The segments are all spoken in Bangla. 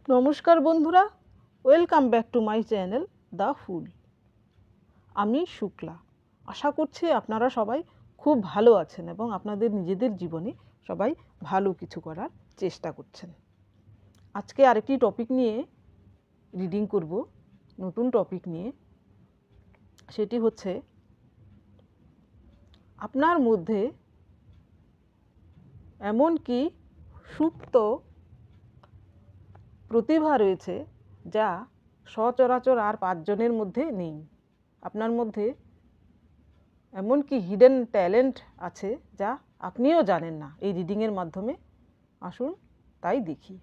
নমস্কার বন্ধুরা, welcome back to my channel দ্য ফুল। আমি শুক্লা। আশা করছি আপনারা সবাই খুব ভালো আছেন এবং আপনাদের নিজেদের জীবনে সবাই ভালো কিছু করার চেষ্টা করছেন। আজকে আরেকটি টপিক নিয়ে রিডিং করব, নতুন টপিক নিয়ে। সেটি হচ্ছে আপনার মধ্যে এমন কি সুপ্ত প্রতিভা রয়েছে যা সচরাচর আর 5 জনের মধ্যে নেই। আপনার মধ্যে এমন কি হিডেন ট্যালেন্ট আছে যা আপনিও জানেন না। এই রিডিংয়ের মাধ্যমে আসুন তাই দেখি।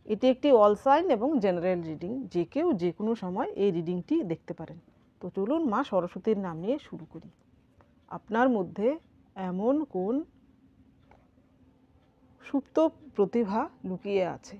এটি একটি অল সাইন এবং জেনারেল রিডিং, যে কেউ যে কোনো সময় এই রিডিংটি দেখতে পারেন। তো চলুন মা সরস্বতীর নাম নিয়ে শুরু করি। আপনার মধ্যে এমন কোন সুপ্ত প্রতিভা লুকিয়ে আছে?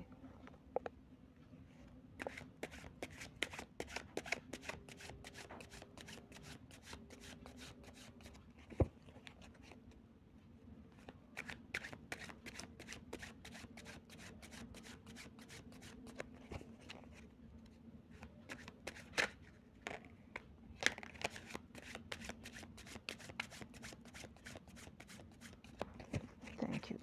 Thank you.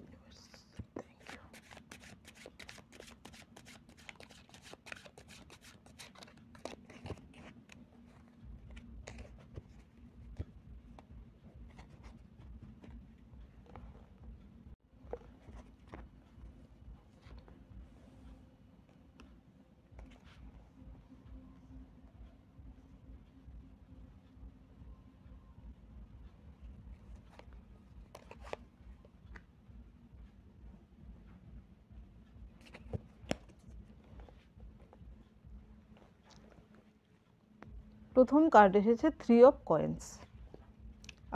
প্রথম কার্ড এসেছে 3 অফ কয়েন্স।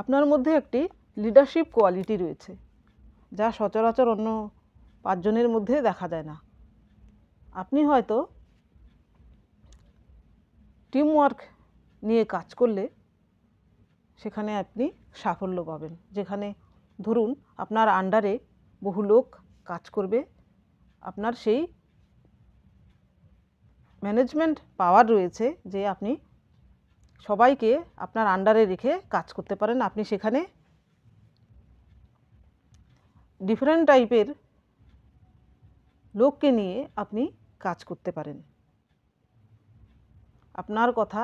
আপনার মধ্যে একটি লিডারশিপ কোয়ালিটি রয়েছে যা সচরাচর অন্য 5 জনের মধ্যে দেখা যায় না। আপনি হয়তো টিম ওয়ার্ক নিয়ে কাজ করলে সেখানে আপনি সাফল্য পাবেন। যেখানে ধরুন আপনার আন্ডারে বহু লোক কাজ করবে, আপনার সেই ম্যানেজমেন্ট পাওয়ার রয়েছে যে আপনি সবাইকে আপনার আন্ডারে রেখে কাজ করতে পারেন। আপনি সেখানে ডিফারেন্ট টাইপের লোককে নিয়ে আপনি কাজ করতে পারেন।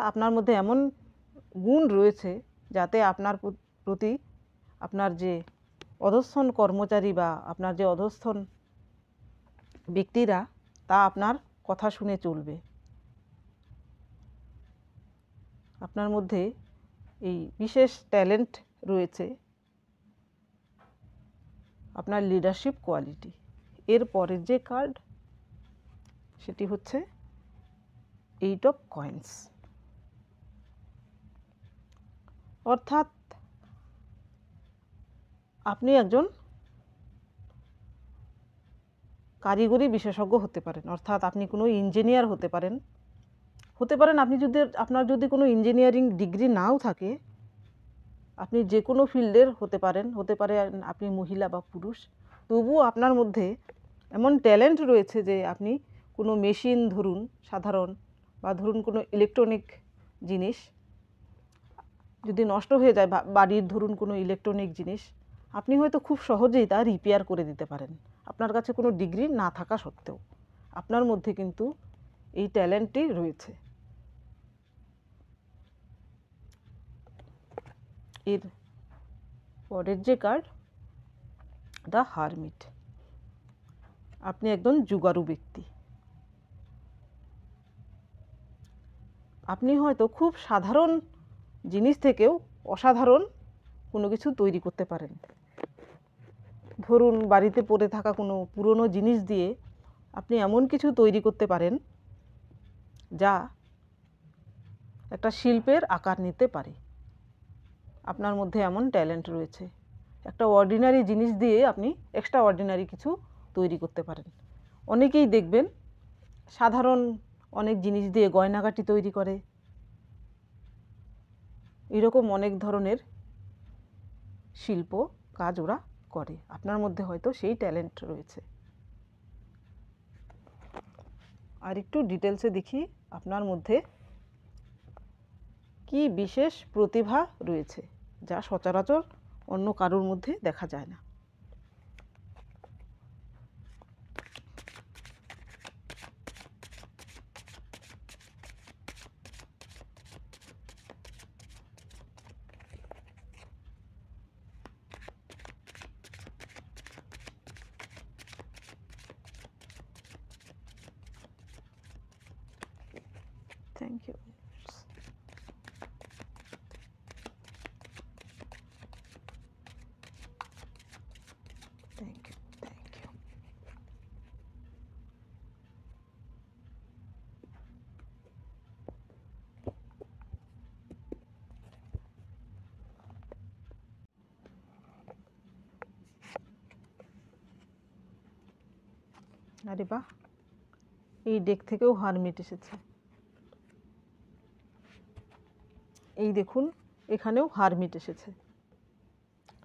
আপনার মধ্যে এমন গুণ রয়েছে যাতে আপনার প্রতি আপনার যে অধস্তন কর্মচারী বা আপনার যে অধস্তন ব্যক্তিরা তা আপনার কথা শুনে চলবে। আপনার মধ্যে এই বিশেষ ট্যালেন্ট রয়েছে, আপনার লিডারশিপ কোয়ালিটি। এর পরের যে কার্ড সেটি হচ্ছে 8 অফ কয়েন্স। অর্থাৎ আপনি একজন কারিগরি বিশেষজ্ঞ হতে পারেন, অর্থাৎ আপনি কোনো ইঞ্জিনিয়ার হতে পারেন। আপনার যদি কোনো ইঞ্জিনিয়ারিং ডিগ্রি নাও থাকে, আপনি যে কোনো ফিল্ডের হতে পারে আপনি মহিলা বা পুরুষ। তবুও আপনার মধ্যে এমন ট্যালেন্ট রয়েছে যে আপনি কোনো মেশিন ধরুন সাধারণ বা ধরুন কোনো ইলেকট্রনিক জিনিস যদি নষ্ট হয়ে যায়, বাড়ির ধরুন কোনো ইলেকট্রনিক জিনিস, আপনি হয়তো খুব সহজেই তা রিপেয়ার করে দিতে পারেন। আপনার কাছে কোনো ডিগ্রি না থাকা সত্ত্বেও আপনার মধ্যে কিন্তু এই ট্যালেন্টটি রয়েছে। এর পরের যে কার্ড দ্য হারমিট। আপনি একজন জুগারু ব্যক্তি। আপনি হয়তো খুব সাধারণ জিনিস থেকেও অসাধারণ কোনো কিছু তৈরি করতে পারেন। ধরুন বাড়িতে পড়ে থাকা কোনো পুরনো জিনিস দিয়ে আপনি এমন কিছু তৈরি করতে পারেন যা একটা শিল্পের আকার নিতে পারে। আপনার মধ্যে এমন ট্যালেন্ট রয়েছে। একটা অর্ডিনারি জিনিস দিয়ে আপনি এক্সট্রা অর্ডিনারি কিছু তৈরি করতে পারেন। অনেকেই দেখবেন সাধারণ অনেক জিনিস দিয়ে গয়নাগাটি তৈরি করে। এরকম অনেক ধরনের শিল্প কাজ ওরা করে। আপনার মধ্যে হয়তো সেই ট্যালেন্ট রয়েছে। আর একটু ডিটেলসে দেখি আপনার মধ্যে কি বিশেষ প্রতিভা রয়েছে যা সচরাচর অন্য কারোর মধ্যে দেখা যায় না। Thank you. Thank you, thank you. আরে বাহ, এই ডেক থেকেও হারমিট এসেছে। এই দেখুন, এখানেও হারমিট এসেছে।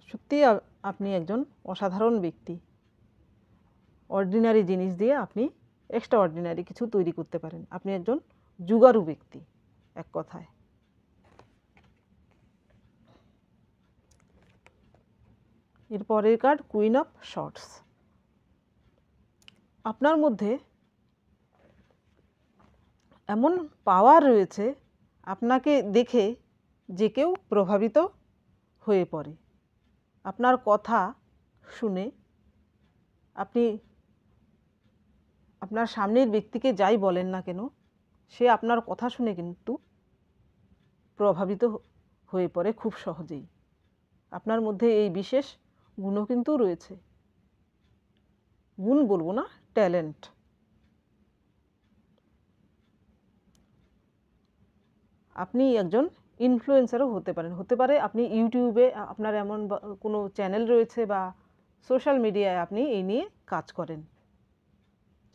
সত্যি আপনি একজন অসাধারণ ব্যক্তি। অর্ডিনারি জিনিস দিয়ে আপনি এক্সট্রা অর্ডিনারি কিছু তৈরি করতে পারেন। আপনি একজন যুগারু ব্যক্তি এক কথায়। এর পরের কার্ড কুইন অফ শর্টস। আপনার মধ্যে এমন পাওয়ার রয়েছে, আপনাকে দেখে যে কেউ প্রভাবিত হয়ে পড়ে। আপনার কথা শুনে আপনি আপনার সামনের ব্যক্তিকে যাই বলেন না কেন, সে আপনার কথা শুনে কিন্তু প্রভাবিত হয়ে পড়ে খুব সহজেই। আপনার মধ্যে এই বিশেষ গুণও কিন্তু রয়েছে। গুণ বলবো না, ট্যালেন্ট। আপনি একজন ইনফ্লুয়েন্সারও হতে পারে আপনি ইউটিউবে আপনার এমন কোনো চ্যানেল রয়েছে বা সোশ্যাল মিডিয়ায় আপনি এই নিয়ে কাজ করেন,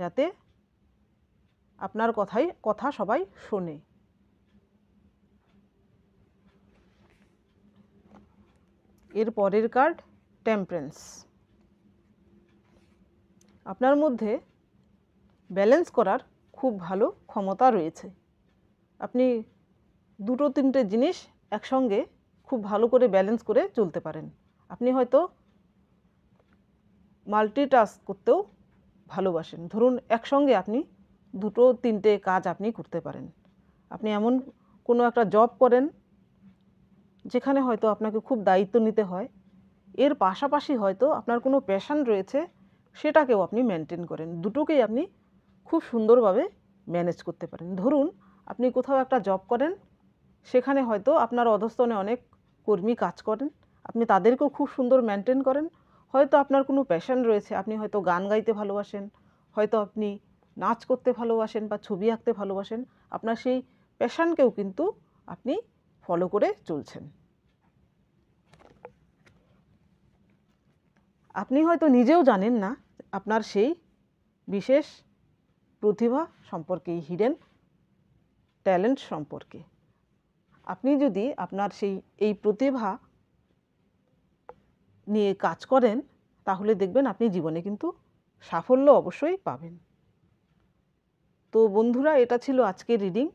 যাতে আপনার কথা সবাই শোনে। এর পরের কার্ড টেম্পারেন্স। আপনার মধ্যে ব্যালেন্স করার খুব ভালো ক্ষমতা রয়েছে। আপনি দুটো তিনটে জিনিস একসঙ্গে খুব ভালো করে ব্যালেন্স করে চলতে পারেন। আপনি হয়তো মাল্টিটাস্ক করতেও ভালোবাসেন। ধরুন একসঙ্গে আপনি দুটো তিনটে কাজ আপনি করতে পারেন। আপনি এমন কোনো একটা জব করেন যেখানে হয়তো আপনাকে খুব দায়িত্ব নিতে হয়, এর পাশাপাশি হয়তো আপনার কোনো প্যাশন রয়েছে, সেটাকেও আপনি মেনটেন করেন। দুটোকেই আপনি খুব সুন্দরভাবে ম্যানেজ করতে পারেন। ধরুন আপনি কোথাও একটা জব করেন, সেখানে হয়তো আপনার অধস্তনে অনেক কর্মী কাজ করেন, আপনি তাদেরকেও খুব সুন্দর মেনটেন করেন। হয়তো আপনার কোনো প্যাশন রয়েছে, আপনি হয়তো গান গাইতে ভালোবাসেন, হয়তো আপনি নাচ করতে ভালোবাসেন বা ছবি আঁকতে ভালোবাসেন। আপনার সেই প্যাশনকেও কিন্তু আপনি ফলো করে চলছেন। আপনি হয়তো নিজেও জানেন না আপনার সেই বিশেষ প্রতিভা সম্পর্কে, হিডেন ট্যালেন্ট সম্পর্কে। আপনি যদি আপনার এই প্রতিভা নিয়ে কাজ করেন, তাহলে দেখবেন আপনি জীবনে কিন্তু সাফল্য অবশ্যই পাবেন। তো বন্ধুরা, এটা ছিল আজকের রিডিং।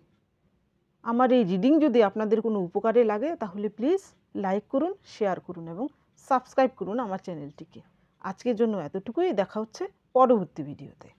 আমার এই রিডিং যদি আপনাদের কোনো উপকারে লাগে, তাহলে প্লিজ লাইক করুন, শেয়ার করুন এবং সাবস্ক্রাইব করুন আমার চ্যানেলটিকে। আজকের জন্য এতটুকুই। দেখা হচ্ছে পরবর্তী ভিডিওতে।